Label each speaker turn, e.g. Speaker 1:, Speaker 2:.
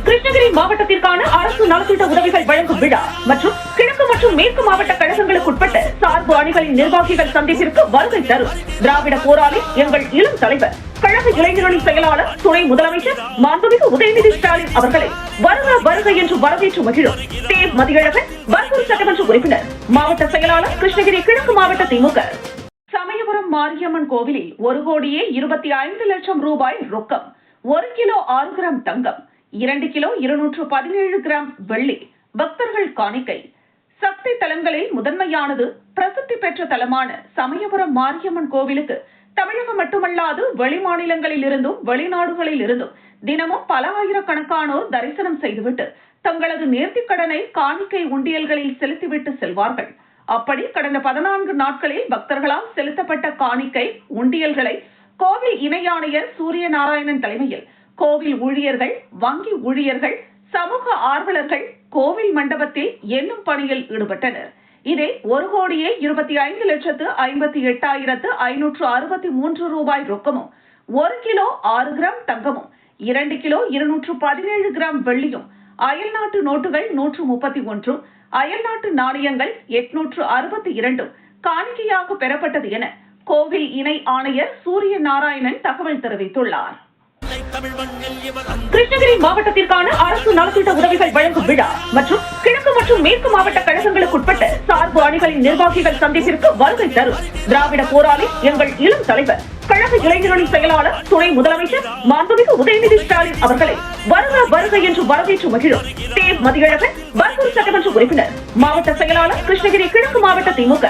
Speaker 1: கிருஷ்ணகிரி மாவட்டத்திற்கான அரசு நலத்திட்ட உதவிகள் வழங்கும் விழா மற்றும் கிழக்கு மற்றும் மேற்கு மாவட்ட கழகங்களுக்குட்பட்ட சார்பு அணிகளின் நிர்வாகிகள் சந்திப்பிற்கு வருகை தரும் திராவிட போராளி எங்கள் இளம் தலைவர் கழக இளைஞரணி செயலாளர் துணை முதலமைச்சர் மாண்புமிகு உதயநிதி ஸ்டாலின் அவர்களை வருக வருக என்று வரவேற்று மகிழும் தேவ் மதியழகன் பர்கூர் சட்டமன்ற உறுப்பினர் மாவட்ட செயலாளர் கிருஷ்ணகிரி கிழக்கு மாவட்ட திமுக. சமயபுரம் மாரியம்மன் கோவிலில் 1,25,00,000 ரூபாய் ரொக்கம், 1 கிலோ 6 கிராம் தங்கம், 2 கிலோ 217 கிராம் வெள்ளி பக்தர்கள் காணிக்கை. சக்தி தலங்களில் முதன்மையானது பிரசித்தி பெற்ற தலமான சமயபுரம் மாரியம்மன் கோவிலுக்கு தமிழகம் மட்டுமல்லாது வெளிமாநிலங்களில் இருந்தும் வெளிநாடுகளில் இருந்தும் தினமும் பல ஆயிரக்கணக்கானோர் தரிசனம் செய்துவிட்டு தங்களது நேர்த்திக் கடனை காணிக்கை உண்டியல்களில் செலுத்திவிட்டு செல்வார்கள். அப்படி கடந்த 14 நாட்களில் பக்தர்களால் செலுத்தப்பட்ட காணிக்கை உண்டியல்களை கோவில் இணை ஆணையர் சூரியநாராயணன் தலைமையில் கோவில் ஊழியர்கள், வங்கி ஊழியர்கள், சமூக ஆர்வலர்கள் கோவில் மண்டபத்தில் எண்ணும் பணியில் ஈடுபட்டனர். இதில் 1,58,58,563 ரூபாய் ரொக்கமும், 1 கிலோ 6 கிராம் தங்கமும், 2 கிலோ 217 கிராம் வெள்ளியும், அயல்நாட்டு நோட்டுகள் 131, அயல்நாட்டு நாணயங்கள் 862 காணிக்கையாக பெறப்பட்டது என கோவில் இணை ஆணையர் சூரிய நாராயணன் தகவல் தெரிவித்துள்ளார். கிருஷ்ணகிரி மாவட்டத்திற்கான அரசு நலத்திட்ட உதவிகள் வழங்கும் விழா மற்றும் கிழக்கு மற்றும் மேற்கு மாவட்ட கழகங்களுக்குட்பட்ட சார்பு அணிகளின் நிர்வாகிகள் சந்திப்பிற்கு வருகை தரும் திராவிட போராளி எங்கள் இளம் தலைவர் கழக இளைஞரணி செயலாளர் துணை முதலமைச்சர் மாண்புமிகு உதயநிதி ஸ்டாலின் அவர்களை வருக வருக என்று வரவேற்று மகிழும் தேவ் மதியழகன் பர்கூர் சட்டமன்ற உறுப்பினர் மாவட்ட செயலாளர் கிருஷ்ணகிரி கிழக்கு மாவட்ட திமுக.